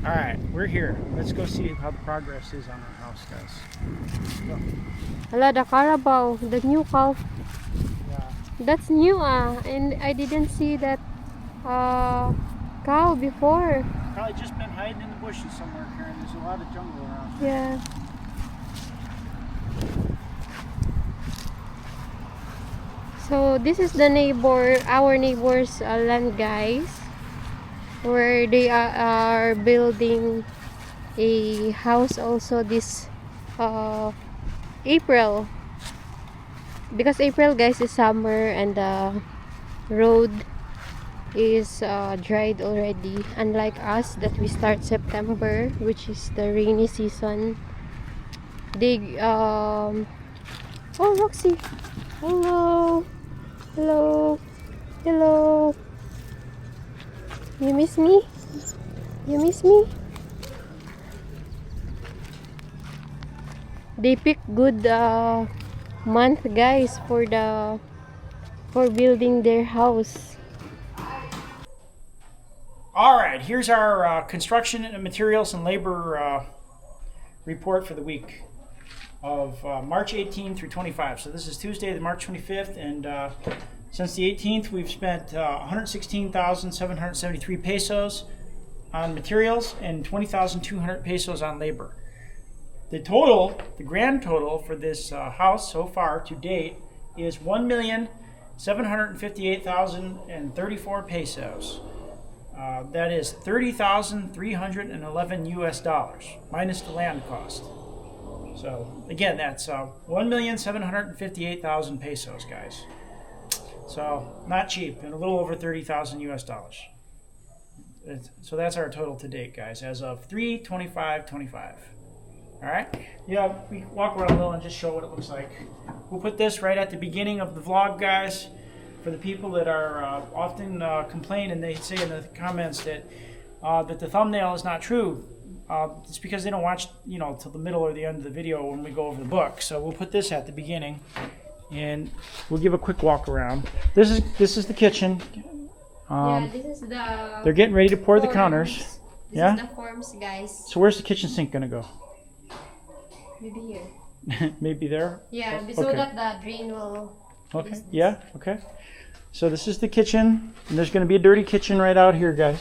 Alright, we're here. Let's go see how the progress is on our house, guys. Go. Hala, the Carabao, the new cow. Yeah. That's new, and I didn't see that cow before. Probably just been hiding in the bushes somewhere, Karen. There's a lot of jungle around. Yeah. So this is the our neighbor's land, guys, where they are building a house also this April, because April, guys, is summer and the road is dried already, unlike us that we start September, which is the rainy season. They oh, Roxy, hello, hello, hello. You miss me? You miss me? They pick good month, guys, for building their house. Alright, here's our construction and materials and labor report for the week of March 18 through 25. So this is Tuesday, the March 25th, and since the 18th we've spent 116,773 pesos on materials and 20,200 pesos on labor. The grand total for this house so far to date is 1,758,034 pesos. That is $30,311 US minus the land cost. So again, that's 1,758,000 pesos, guys. So not cheap, and a little over 30,000 US dollars. So that's our total to date, guys, as of 3/25/25. All right. Yeah, we walk around a little and just show what it looks like. We'll put this right at the beginning of the vlog, guys. For the people that are often complain and they say in the comments that that the thumbnail is not true, it's because they don't watch, till the middle or the end of the video when we go over the book. So we'll put this at the beginning, and we'll give a quick walk around. This is the kitchen. Yeah, this is the. They're getting ready to pour forms. the counters. This Yeah. is the forms, guys. So where's the kitchen sink gonna go? Maybe here. Maybe there. Yeah, Oh, so okay. that the drain will. Okay. Yeah. Okay. So this is the kitchen, and there's going to be a dirty kitchen right out here, guys.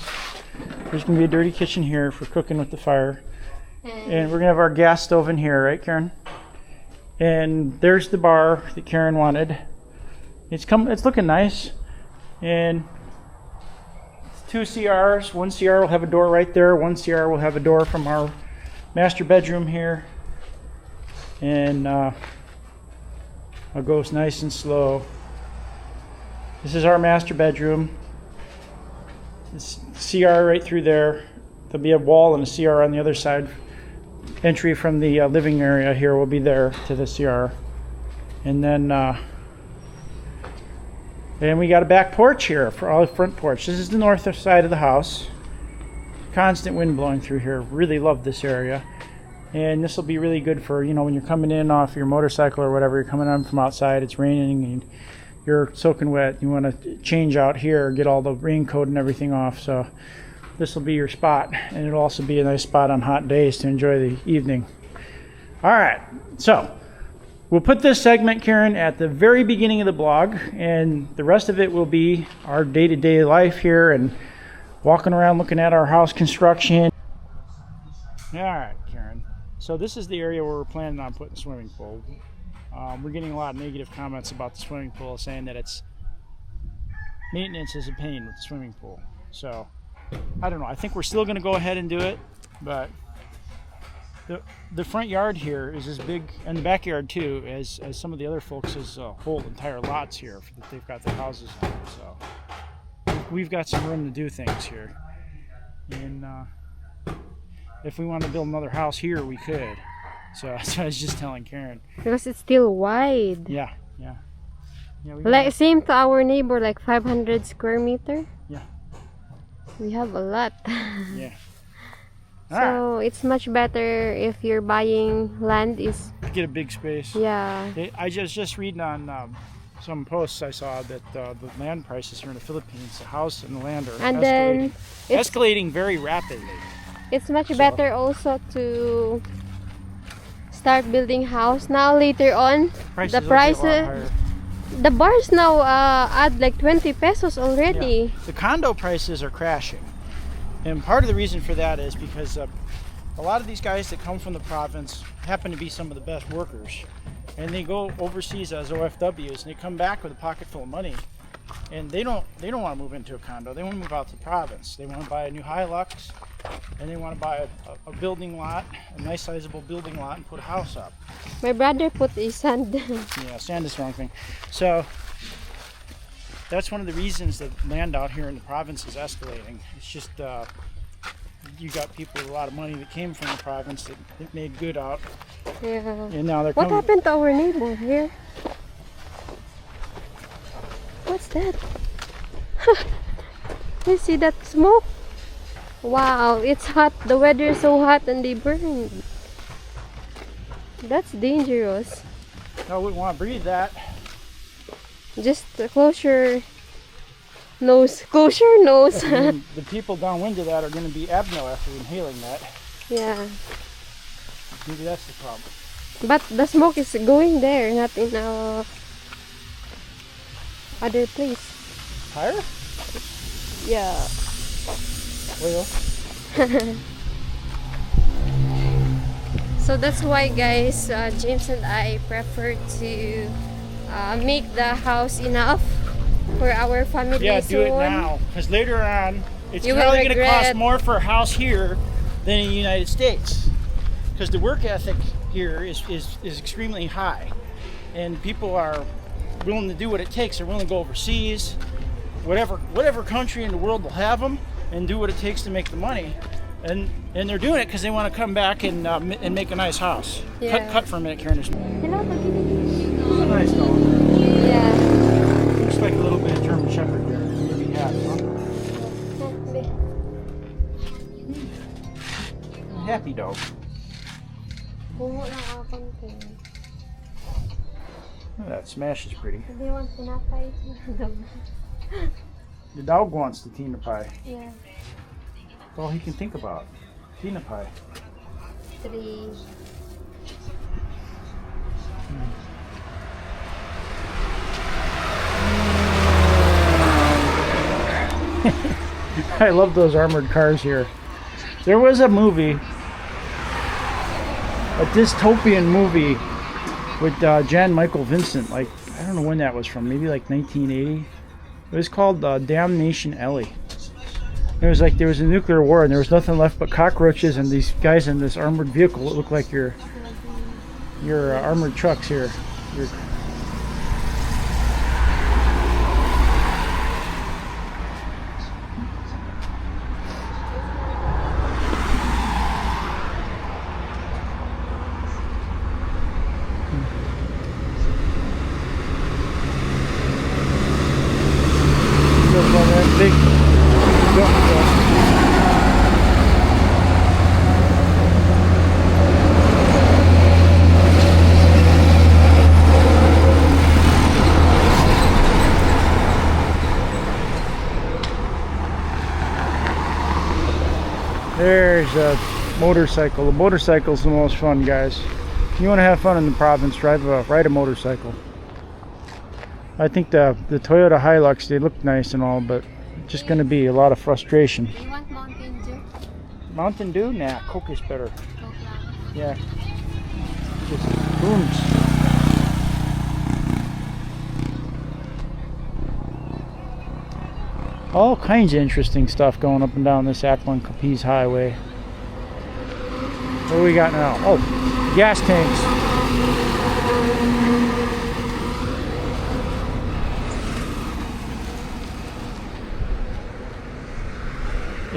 There's going to be a dirty kitchen here for cooking with the fire. And we're going to have our gas stove in here, right, Karen? And there's the bar that Karen wanted. It's looking nice. And 2 CRs. One CR will have a door right there. One CR will have a door from our master bedroom here. And I'll go nice and slow. This is our master bedroom. It's CR right through there. There'll be a wall and a CR on the other side. Entry from the living area here will be there to the CR. And then we got a back porch here for our front porch. This is the north side of the house. Constant wind blowing through here. Really love this area. And this will be really good for, when you're coming in off your motorcycle or whatever, you're coming on from outside, it's raining and you're soaking wet, you want to change out here, get all the raincoat and everything off. So this will be your spot, and it'll also be a nice spot on hot days to enjoy the evening. All right, so we'll put this segment, Karen, at the very beginning of the blog, and the rest of it will be our day-to-day life here and walking around looking at our house construction. All right, Karen. So this is the area where we're planning on putting a swimming pool. We're getting a lot of negative comments about the swimming pool, saying that maintenance is a pain with the swimming pool. So I don't know. I think we're still going to go ahead and do it, but the front yard here is as big, and the backyard too, as some of the other folks' whole entire lots here that they've got their houses on. So we've got some room to do things here, and if we want to build another house here, we could. So that's what I was just telling Karen. Because it's still wide. Yeah. Like same to our neighbor, like 500 square meter. Yeah. We have a lot. Yeah. So it's much better if you're buying land get a big space. Yeah. I just reading on some posts I saw that the land prices here in the Philippines, the house and the land are escalating very rapidly. It's much better also to start building house now. Later on, the prices, the bars now add like 20 pesos already. Yeah. The condo prices are crashing, and part of the reason for that is because a lot of these guys that come from the province happen to be some of the best workers, and they go overseas as OFWs, and they come back with a pocket full of money, and they don't want to move into a condo. They want to move out to the province. They want to buy a new Hilux, and they want to buy a building lot, a nice sizable building lot, and put a house up. My brother put a sand. Yeah, sand is the wrong thing. So that's one of the reasons that land out here in the province is escalating. It's just you got people with a lot of money that came from the province that made good out. Yeah. And now they're What coming. happened to our neighbor here? What's that? You see that smoke? Wow, it's hot. The weather is so hot and they burn. That's dangerous. I wouldn't want to breathe that. Just close your nose. Close your nose. And the people downwind of that are going to be abno after inhaling that. Yeah. Maybe that's the problem. But the smoke is going there, not in other place. Higher? Yeah. Well. So that's why, guys, James and I prefer to make the house enough for our family. Yeah, soon. do it now. Because later on, it's You will probably going to cost regret. more for a house here than in the United States. Because the work ethic here is extremely high. And people are willing to do what it takes. They're willing to go overseas. Whatever country in the world will have them and do what it takes to make the money. And they're doing it because they want to come back and make a nice house. Yeah. Cut for a minute, Karen. It's Hello, a nice dog. yeah. Looks like a little bit of German Shepherd there. Maybe half, huh? Happy dog. Pumo lang ako konti. Oh, that smash is pretty. Hindi want tinapay. The dog wants the tina pie. Yeah. That's all he can think about. Tina pie. 3. I love those armored cars here. There was a movie, a dystopian movie with Jan Michael Vincent. Like, I don't know when that was from. Maybe like 1980. It was called Damnation Alley. It was like there was a nuclear war and there was nothing left but cockroaches and these guys in this armored vehicle that looked like your armored trucks here. Big There's a motorcycle. The motorcycle's the most fun, guys. If you want to have fun in the province, ride a motorcycle. I think the Toyota Hilux, they look nice and all, but it's just going to be a lot of frustration. You want Mountain Dew? Mountain Dew? Nah, Coke is better. Coke lang. Yeah. Just booms. All kinds of interesting stuff going up and down this Aklan Capiz Highway. What do we got now? Oh, gas tanks.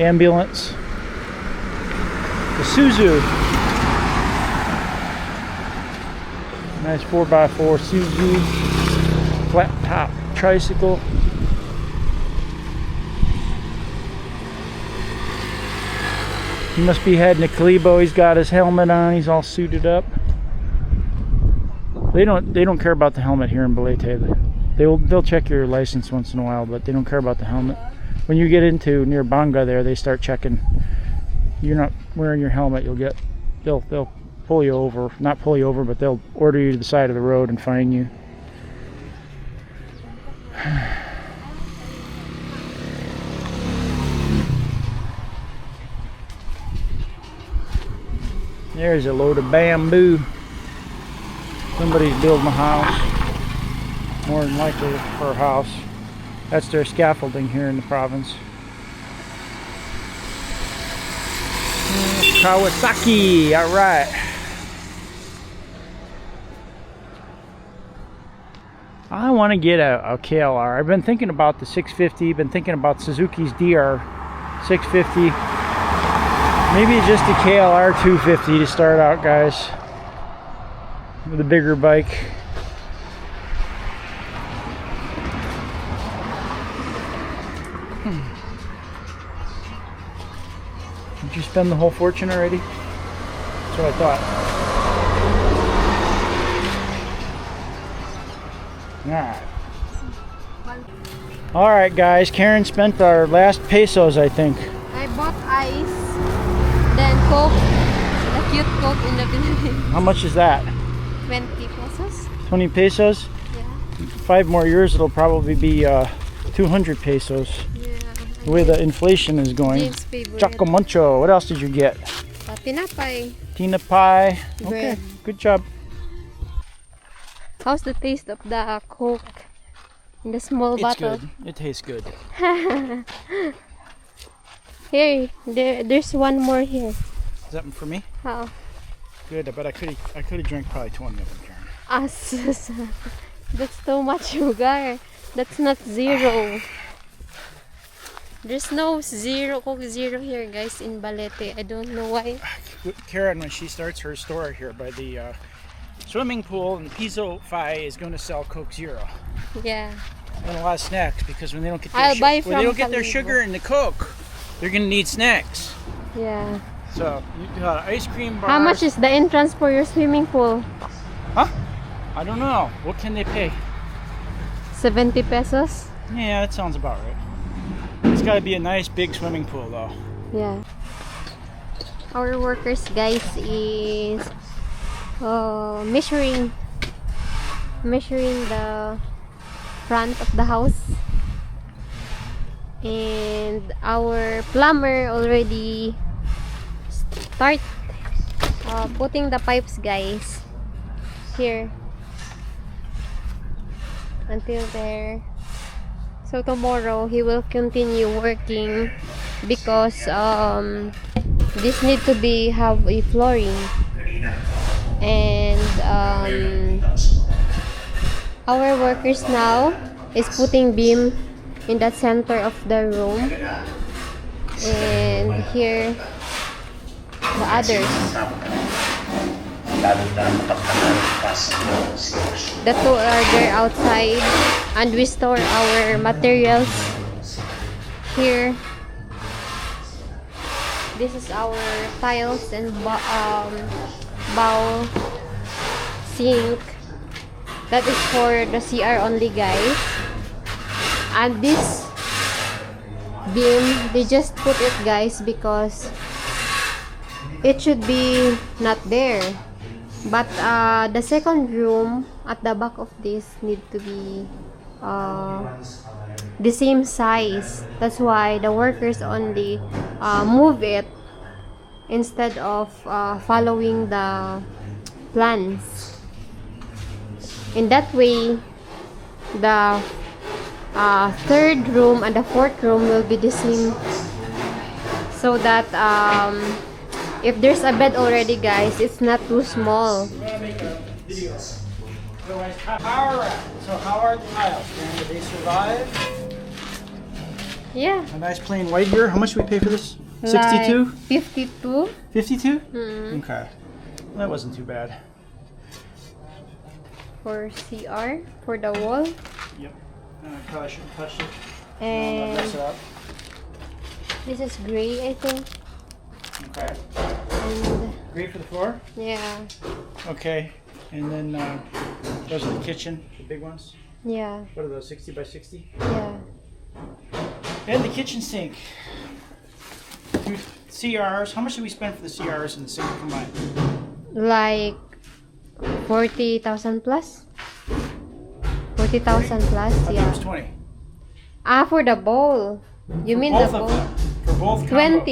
Ambulance. The Suzu. Nice 4x4 Suzu. Flat top tricycle. He must be heading to Kalibo. He's got his helmet on. He's all suited up. They don't care about the helmet here in Balete. They'll check your license once in a while, but they don't care about the helmet. When you get into near Banga there, they start checking you're not wearing your helmet, they'll pull you over. Not pull you over, but they'll order you to the side of the road and fine you. There's a load of bamboo. Somebody's building a house. More than likely for a house. That's their scaffolding here in the province. Kawasaki, alright. I want to get a KLR. I've been thinking about the 650, been thinking about Suzuki's DR 650. Maybe just a KLR 250 to start out, guys. With a bigger bike. Did you spend the whole fortune already? That's what I thought. Alright guys, Karen spent our last pesos, I think. I bought ice, then Coke, the cute Coke in the Philippines. How much is that? 20 pesos. 20 pesos? Yeah. 5 more years it'll probably be 200 pesos. Yeah. The way the inflation is going. James' favorite. Choco Muncho. What else did you get? Tinapay. Tinapay. Okay, Bread. good job. How's the taste of the Coke in the small It's bottle? good. It tastes good. Here, there's one more here. Is that one for me? Oh. Good. But I could have drank probably 20 of them, Karen. That's too much sugar. That's not zero. There's no Coke Zero here, guys, in Balete. I don't know why. Karen, when she starts her store here by the swimming pool in Piso Phi, is going to sell Coke Zero. Yeah. And a lot of snacks, because when they don't get their sugar in the Coke, they're going to need snacks. Yeah. So, you got ice cream bars. How much is the entrance for your swimming pool? Huh? I don't know. What can they pay? 70 pesos? Yeah, that sounds about right. It's got to be a nice big swimming pool, though. Yeah. Our workers, guys, is measuring the front of the house, and our plumber already start putting the pipes, guys, here until there. So tomorrow he will continue working, because this need to have a flooring, and our workers now is putting beam in the center of the room, and here the others. The two are there outside, and we store our materials here. This is our tiles and bowl, sink. That is for the CR only, guys. And this beam, they just put it, guys, because it should be not there. But the second room at the back of this need to be the same size. That's why the workers only move it instead of following the plans. In that way, the third room and the fourth room will be the same, so that if there's a bed already, guys, it's not too small. So how are the tiles? Did they survive? Yeah. A nice plain white here. How much do we pay for this? 62? Like 52. 52? Mm-hmm. Okay. That wasn't too bad. For CR, for the wall. Yep. I probably shouldn't have touched it. And mess it up. this is gray, I think. Okay. And Great for the floor? yeah. Okay. And then those are the kitchen, the big ones. Yeah. What are those, 60 by 60? Yeah. And the kitchen sink. CRs. How much did we spend for the CRs and the sink combined? Like 40,000 plus. 40,000 plus, I thought yeah. it was 20. For the bowl. You For mean both the of bowl? them. For both combo.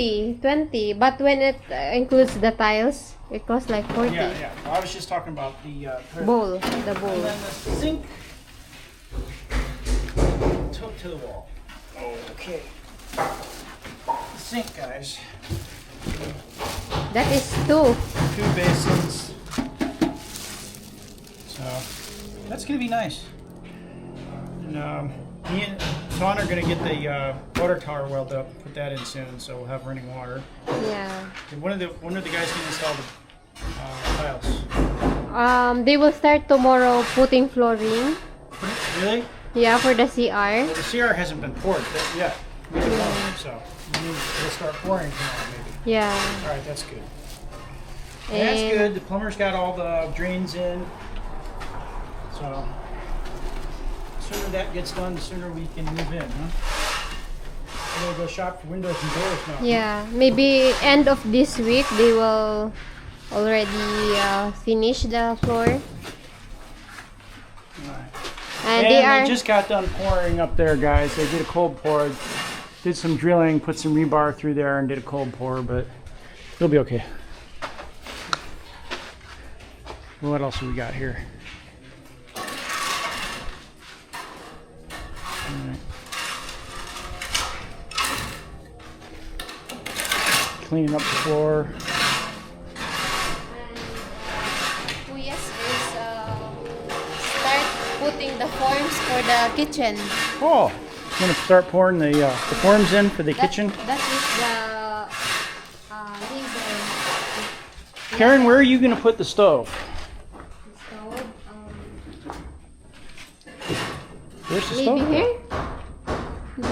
20. But when it includes the tiles, it costs like 40. Yeah. Well, I was just talking about the Bowl, the And bowl. then the sink took to the wall. Okay. The sink, guys. That is 2. 2 basins. So that's gonna be nice. And me and Sean are gonna get the water tower welded up, put that in soon, so we'll have running water. Yeah. And when are the guys gonna install the tiles? They will start tomorrow putting flooring. Really? Yeah, for the CR. Well, the CR hasn't been poured yet. So we'll start pouring tomorrow, maybe. Yeah. All right, that's good. That's And good. The plumber's got all the drains in. So the sooner that gets done, the sooner we can move in, huh? We're gonna go shop for windows and doors now. yeah, maybe end of this week they will already finish the floor. All right. And they just got done pouring up there, guys. They did a cold pour, did some drilling, put some rebar through there, and did a cold pour, but it'll be okay. What else have we got here? All right. Cleaning up the floor. Yes, is start putting the forms for the kitchen. Oh, I'm gonna start pouring the forms in for the kitchen. That is the label. Karen, where are you gonna put the stove? Stove. Where's the Maybe stove? here.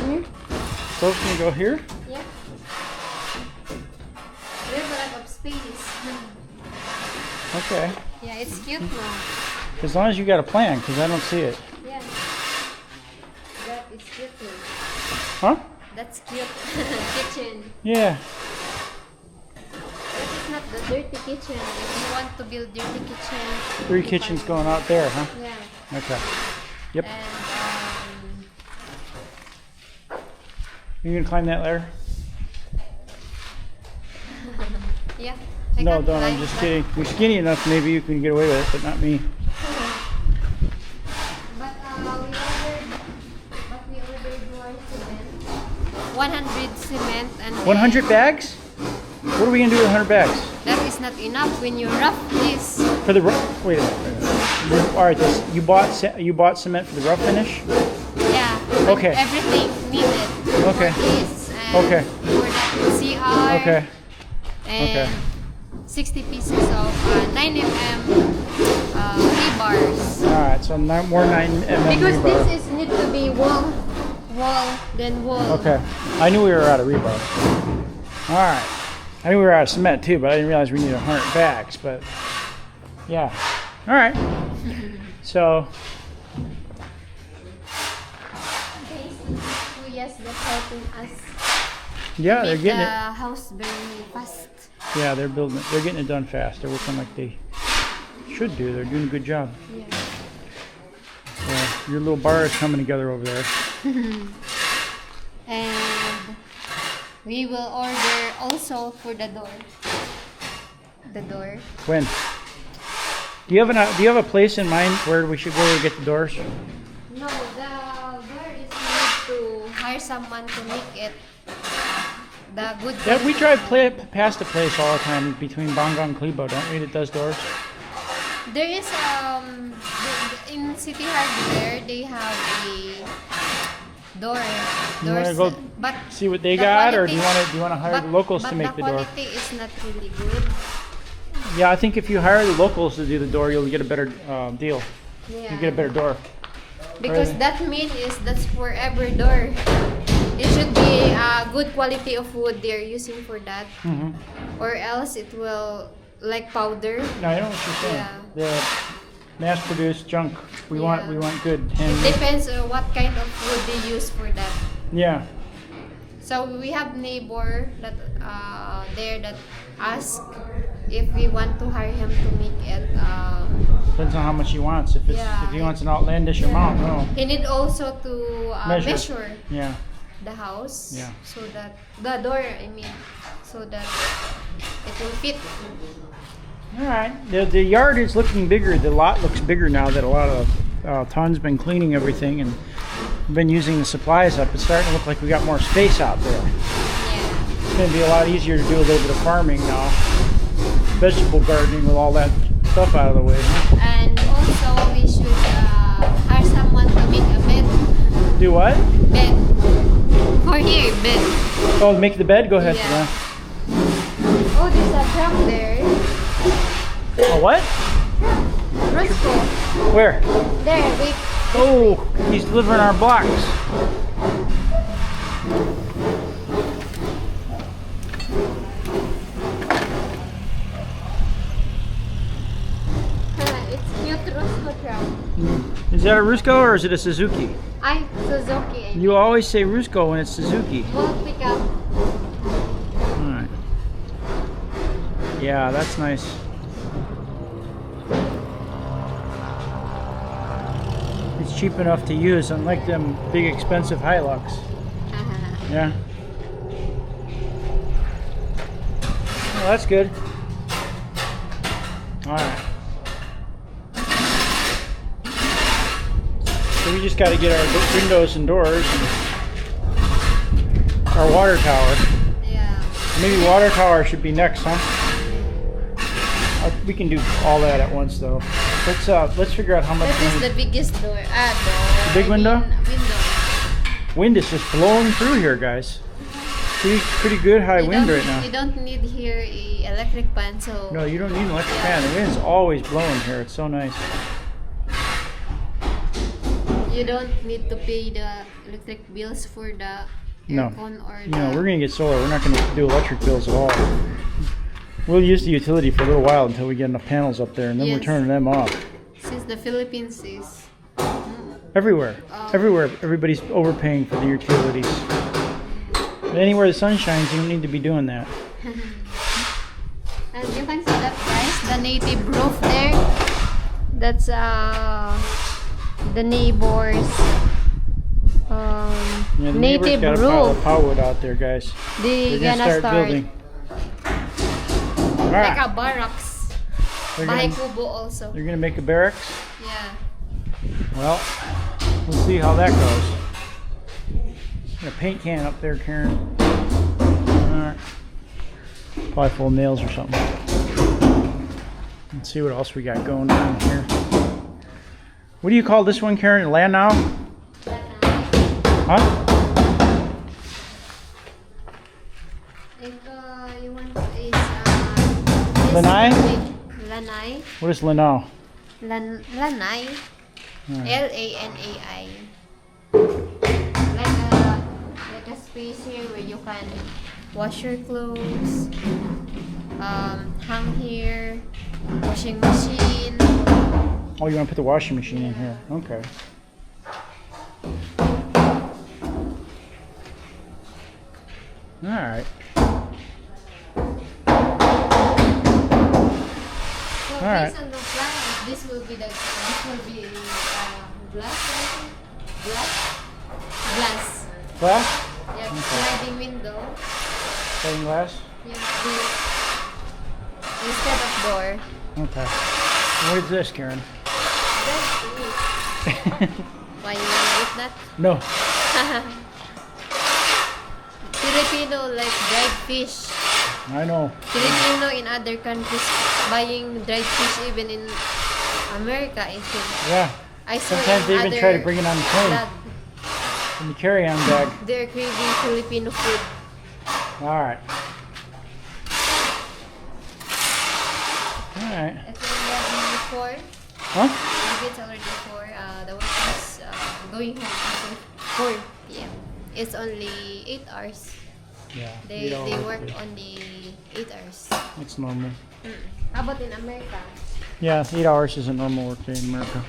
Here. Stove's gonna go here. Yeah. We have a lot of space. Okay. Yeah, it's cute now. As long as you got a plan, because I don't see it. Yeah. That is cute now. Huh? That's cute. Kitchen. Yeah. This is not the dirty kitchen. If you want to build dirty kitchen. 3 you kitchens can- going out there, huh? Yeah. Okay. Yep. And You gonna climb that ladder? yeah. No, can't don't. I'm climb, just but- kidding. You're skinny enough, maybe you can get away with it, but not me. But we ordered more cement. 100 cement and 100 bags? What are we gonna do with 100 bags? that is not enough when you rough this. For the wait a minute. All right, you bought cement for the rough finish? Yeah. Okay. Everything needed. Okay. For this and Okay. for that CR. Okay. And Okay. 60 pieces of 9 mm rebars. All right, so more 9 mm Because rebar. this is need to be wall, then wall. Okay. I knew we were out of rebar. All right. I knew we were out of cement too, but I didn't realize we needed 100 bags. But yeah. All right. So Yes, that's helping us yeah, they're make getting the it. house very fast. Yeah, they're building it. They're getting it done fast. They're working like they should do. They're doing a good job. Yeah. So your little bar is coming together over there. And we will order also for the door. The door. When? Do you have a place in mind where we should go to get the doors? No, the door is need to hire someone to make it the good. Yeah, we drive past a place all the time between Bongo and Klebo, don't we? That does doors. There is in City Hardware they have a door. You wanna Doors, go but See what they the got, or do quality- you want to hire but- the locals but to make the door? quality is not really good. Yeah, I think if you hire the locals to do the door, you'll get a better deal. Yeah. You get a better door. Because that mean is that's forever door. It should be a good quality of wood they're using for that, Mm-hmm. or else it will like powder. No, I know what you're saying. Yeah. The mass-produced junk. We Yeah. want good. It And depends on what kind of wood they use for that. yeah, So we have neighbor that there that ask if we want to hire him to make it. Depends on how much he wants. If he wants an outlandish amount, no. He need also to measure. Yeah. The house. Yeah. So that the door, I mean, so that it will fit. All right. The yard is looking bigger. The lot looks bigger now that a lot of Ton's been cleaning everything and been using the supplies up. It's starting to look like we got more space out there. Yeah. It's going to be a lot easier to do a little bit of farming now. Vegetable gardening with all that stuff out of the way. Huh? And also we should hire someone to make a bed. Do what? Bed. For here, bed. Oh, make the bed? Go ahead. Yeah. Oh, there's a truck there. A what? Roscoe. Where? There, wait. Oh, he's delivering our blocks. It's cute Roscoe truck. Is that a Rusco or is it a Suzuki? Suzuki. You always say Rusco when it's Suzuki. We'll pick up. Alright. Yeah, that's nice. It's cheap enough to use, unlike them big expensive Hilux. Yeah. Well, that's good. Alright. So we just got to get our windows and doors and our water tower. Yeah. Maybe water tower should be next, huh? We can do all that at once though. Let's figure out how much. That is the biggest door. The big window? Wind is just blowing through here, guys. Pretty good high wind right now. You don't need here a electric fan, so. No, you don't need an electric fan. The wind's always blowing here. It's so nice. You don't need to pay the electric bills for the aircon or the... No, we're going to get solar. We're not going to do electric bills at all. We'll use the utility for a little while until we get enough panels up there, and then we're turning them off. Since the Philippines is... Everywhere. Everywhere. Everybody's overpaying for the utilities. But anywhere the sun shines, you don't need to be doing that. And you can see that, guys, the native roof there. That's the neighbors. Yeah, the native got a roof. pile of power out there, guys. They're gonna start building. All right. Like a barracks. Bahay Kubo also. They're gonna make a barracks. Yeah. Well, we'll see how that goes. Got a paint can up there, Karen. Alright. Probably full of nails or something. Let's see what else we got going on here. What do you call this one, Karen? Lanao? Huh? If you want is Lanai? Lanai. What is Lanao? Lanai. Lanai. Like a space here where you can wash your clothes, hang here, washing machine. Oh, you want to put the washing machine in here? Okay. All right. So based on the plan, this will be glass. Glass? Yeah, sliding window. Sliding glass? Yeah, instead of door. Okay. What is this, Karen? Why you wanna eat that? No. Filipino like dried fish. I know. Filipino in other countries buying dried fish even in America, I think. Yeah. I saw sometimes they even try to bring it on the plane. In the carry-on bag. They're craving Filipino food. Alright. Alright. It's already 4. Huh? Maybe it's already 4. The one is going home until 4 p.m. It's only 8 hours. Yeah. They work only 8 hours. It's normal. How about in America? Yeah, 8 hours is a normal work day in America.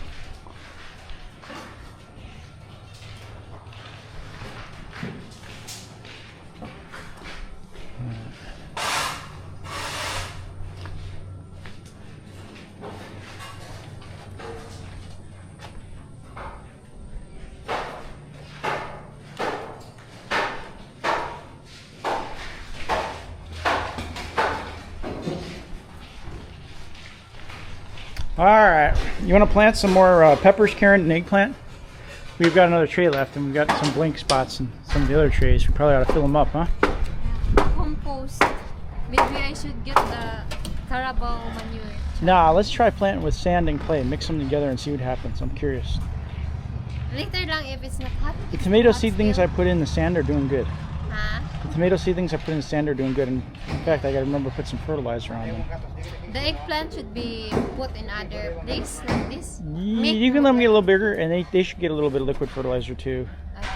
All right, you want to plant some more peppers, Karen, and eggplant? We've got another tray left, and we've got some blank spots in some of the other trays. We probably ought to fill them up, huh? Compost. Maybe I should get the Carabao manure. Nah, let's try planting with sand and clay. Mix them together and see what happens. I'm curious. Later lang if it's not hot. The tomato seedlings I put in the sand are doing good. Huh? The tomato seedlings I put in the sand are doing good. And in fact, I gotta remember to put some fertilizer on them. The eggplant should be put in other place like this. You can let them get a little bigger, and they should get a little bit of liquid fertilizer too,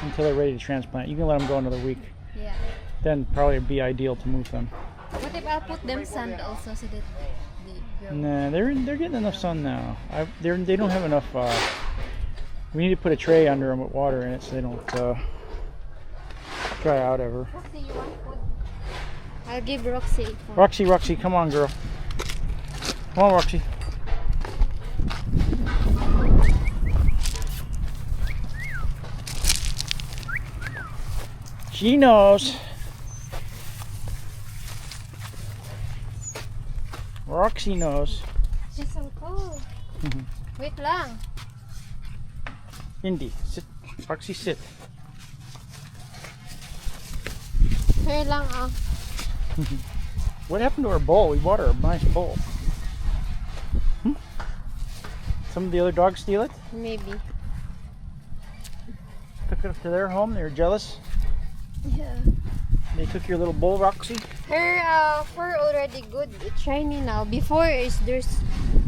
until they're ready to transplant. You can let them go another week. Yeah. Then probably it'd be ideal to move them. What if I put them sand also so that they grow? Nah, they're getting enough sun now. They don't have enough. We need to put a tray under them with water in it so they don't dry out ever. Roxy, you want food? I'll give Roxy. Roxy, come on, girl. Come on, Roxy. She knows. Roxy knows. She's so cold. Wait lang. Indy, sit. Roxy, sit. Here lang ah. What happened to our bowl? We bought her a nice bowl. Some of the other dogs steal it? Maybe. Took it up to their home. They were jealous. Yeah. They took your little bowl, Roxy. Her fur already good. It's shiny now. Before there's.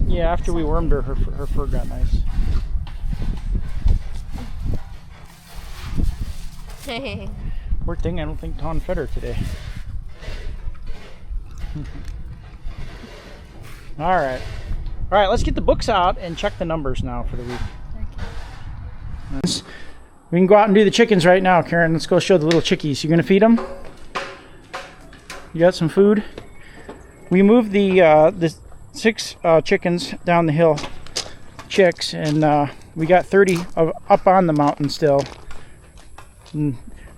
Yeah, after we wormed her, her fur got nice. Poor thing, I don't think Ton fed her today. Alright, let's get the books out and check the numbers now for the week. Okay. We can go out and do the chickens right now, Karen. Let's go show the little chickies. You gonna feed them? You got some food? We moved the 6 chickens down the hill, chicks, and we got 30 up on the mountain still. And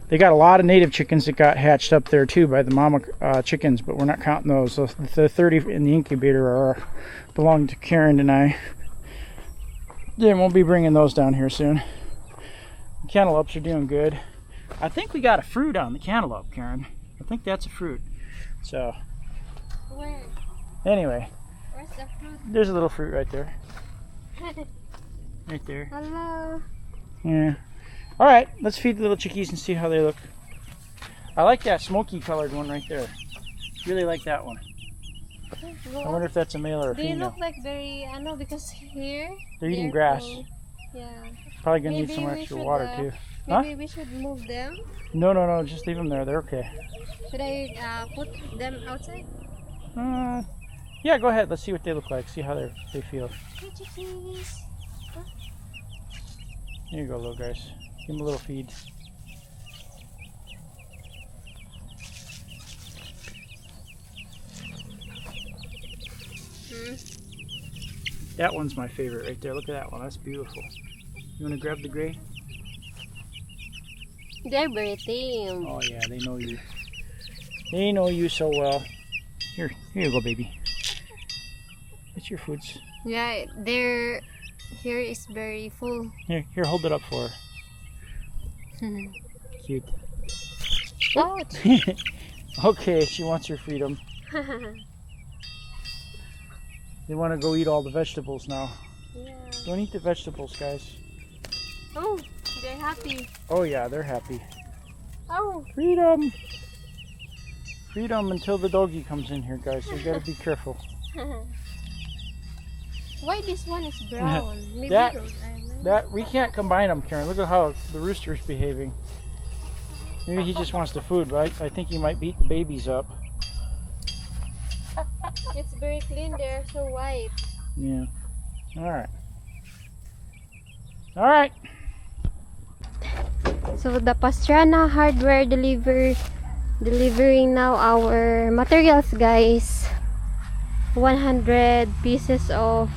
they got a lot of native chickens that got hatched up there too by the mama chickens, but we're not counting those. So the 30 in the incubator belong to Karen and I. Yeah, we'll be bringing those down here soon. The cantaloupes are doing good. I think we got a fruit on the cantaloupe, Karen. I think that's a fruit. So, Where? Anyway, Where's the fruit? there's a little fruit right there. Right there. Hello. Yeah. Alright, let's feed the little chickies and see how they look. I like that smoky colored one right there. Really like that one. I wonder if that's a male or a They female. look like very, I know, because here They're eating grass. full. Yeah. Probably gonna need Maybe some we extra should, water too. Huh? Maybe we should move them. No, just leave them there. They're okay. Should I put them outside? Yeah, go ahead. Let's see what they look like. See how they feel. Hey, chickies. Here you go, little guys. Give them a little feed. That one's my favorite right there. Look at that one. That's beautiful. You want to grab the gray? They're very tame. Oh yeah, they know you. They know you so well. Here you go, baby. It's your foods. Yeah, their hair is very full. Here, hold it up for her. Cute. Ouch. Okay, she wants her freedom. They want to go eat all the vegetables now. Yeah. Don't eat the vegetables, guys. Oh, they're happy. Oh yeah, they're happy. Oh. Freedom! Freedom until the doggy comes in here, guys. So you gotta be careful. Why this one is brown? Maybe That- those, I don't know. That we can't combine them, Karen. Look at how the rooster's behaving. Maybe he just wants the food, right? I think he might beat the babies up. It's very clean. They're so white. Yeah. Alright. Alright. So the Pastrana Hardware delivering now our materials, guys. 100 pieces of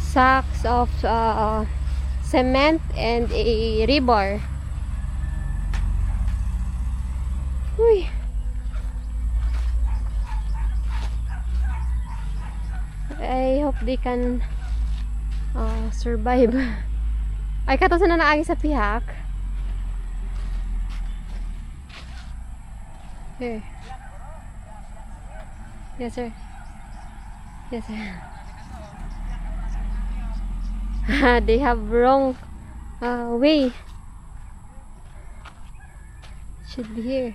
sacks of cement and a rebar. Uy. I hope they can survive. Ay, katasan na naagi sa pihak. Here. Yes, sir. Yes, sir. They have wrong way. Should be here.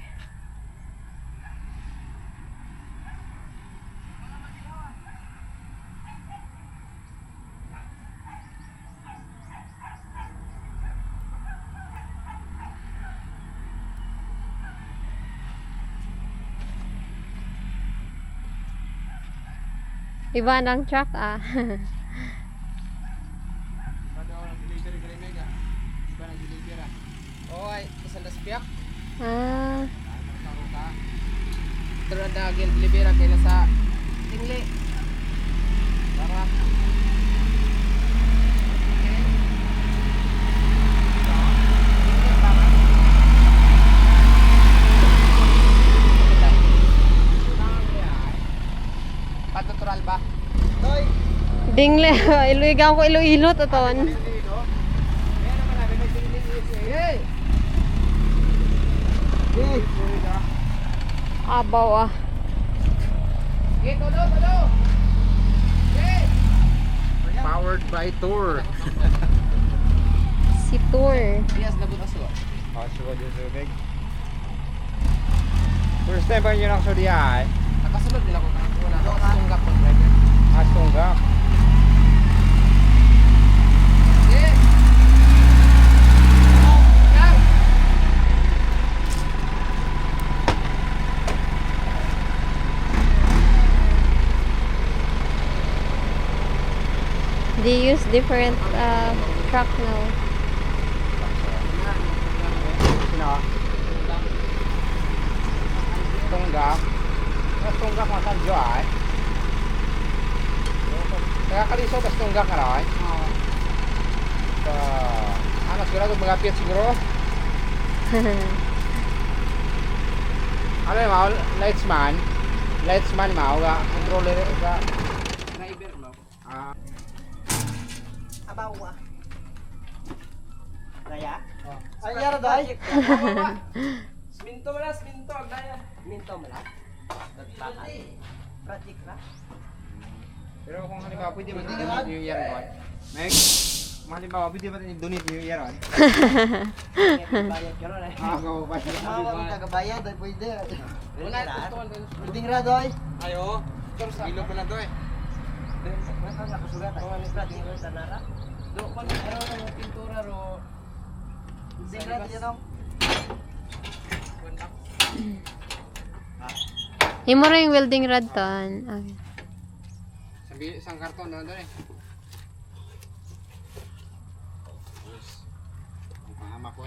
Iba ng truck ah. Oy, isang laspiak. Ah. Pero ada gil libera kay sa tingli. Para patutural ba? Toy. Dingle, iluigaw ko iluilot aton. Abaw ah. Powered by Tour. Si Tour. Yes, labot aso. Sugod yung tubig. First time ba yun ang surya eh? Nakasunod din ako wala ako tunggak ko driver. Tunggak. Yes. They use different truck now. Sino? Tunggak. Mas tunggak masan jo ay. Kaya kaliso bas tunggak ka rin. Ano sigurado magapit siguro? Ano yung mau? Lightsman? Lightsman mau ga? Controller ga? Driver mo. Abawa. Daya? Ay, yara day. Minto malas, minto agdaya. Minto mo lang. Project na. Pero kung halimbawa pwede ba dinit New Year ron? Meg, halimbawa pwede ba dinit New Year ron? Bayad ka ron eh. Gawa pa siya. Mawa kang kagabayad ay pwede. Wala tutuan din. Pwedeng ra doy. Ayo. Bilog mo na to eh. Mata nga kasulat. Project ro tanara. Do kon ano pintura ro. Pwedeng ra diyan no. Imo ra yung welding rod ton. Okay. Sabi isang karton doon eh. Ang pangama ko.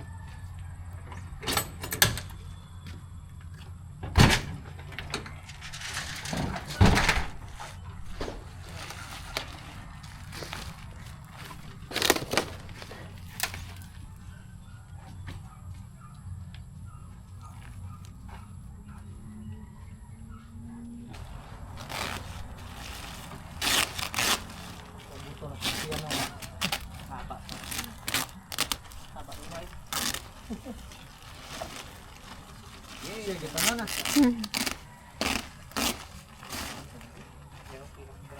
Sige, tama na.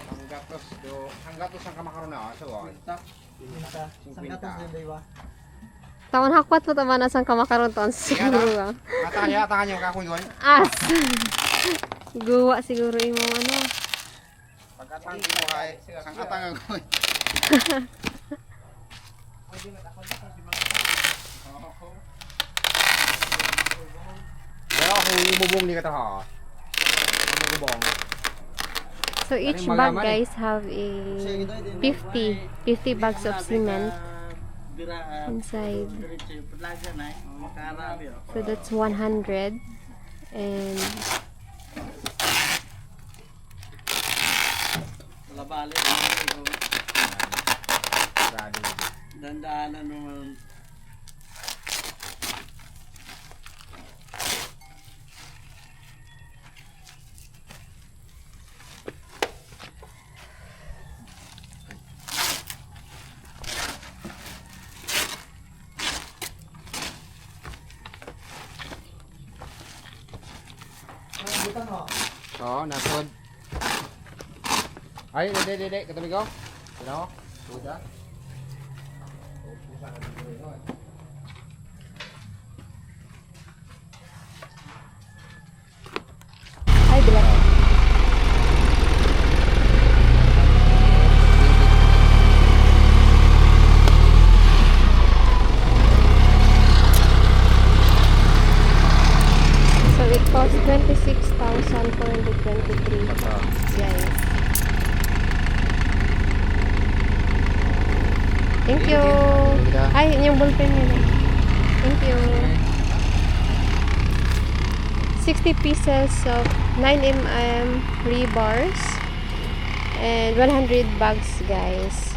Ang gatos ang kamakaroon na sa wall. Sang gatos din day ba? Taon hakwat mo tama na sang kamakaron ton siguro. Atakan niyo kakuy gon. As. Guwa siguro imo ano. Pagkatang mo kay ang atang gon. Pero kung ibubong ni ka ta ha. Ibubong. So each bag guys have a 50 bags of cement inside. So that's 100 and Labali. Dandaanan naman. Oo, nasod. Ay, dede, katabi ko. Sino? Tuda. Ay, bilang. So it costs 26,423 guys. Thank you. Ay, yung ballpen yun. Thank you. 60 pieces of 9mm rebars and 100 bags guys.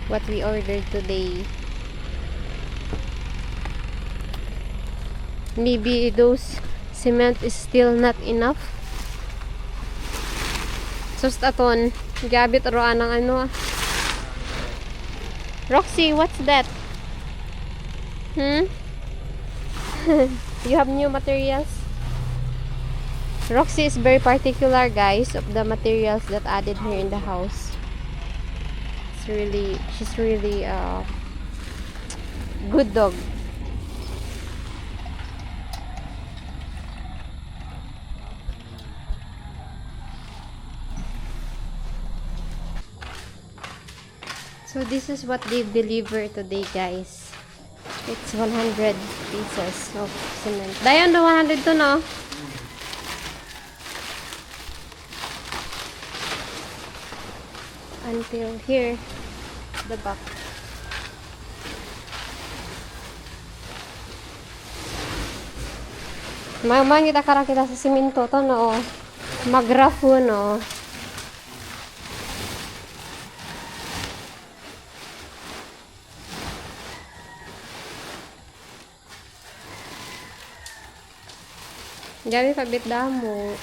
What we ordered today. Maybe those cement is still not enough. So aton, gabit roan ng ano. Roxy, what's that? You have new materials? Roxy is very particular guys of the materials that added here in the house. She's really good dog. So this is what they deliver today guys. It's 100 pieces of cement. Dayon, the 100 to no? Until here, the back. Mamang kita karang kita sa simento to no. Magrafo no. Gabi pabit damo.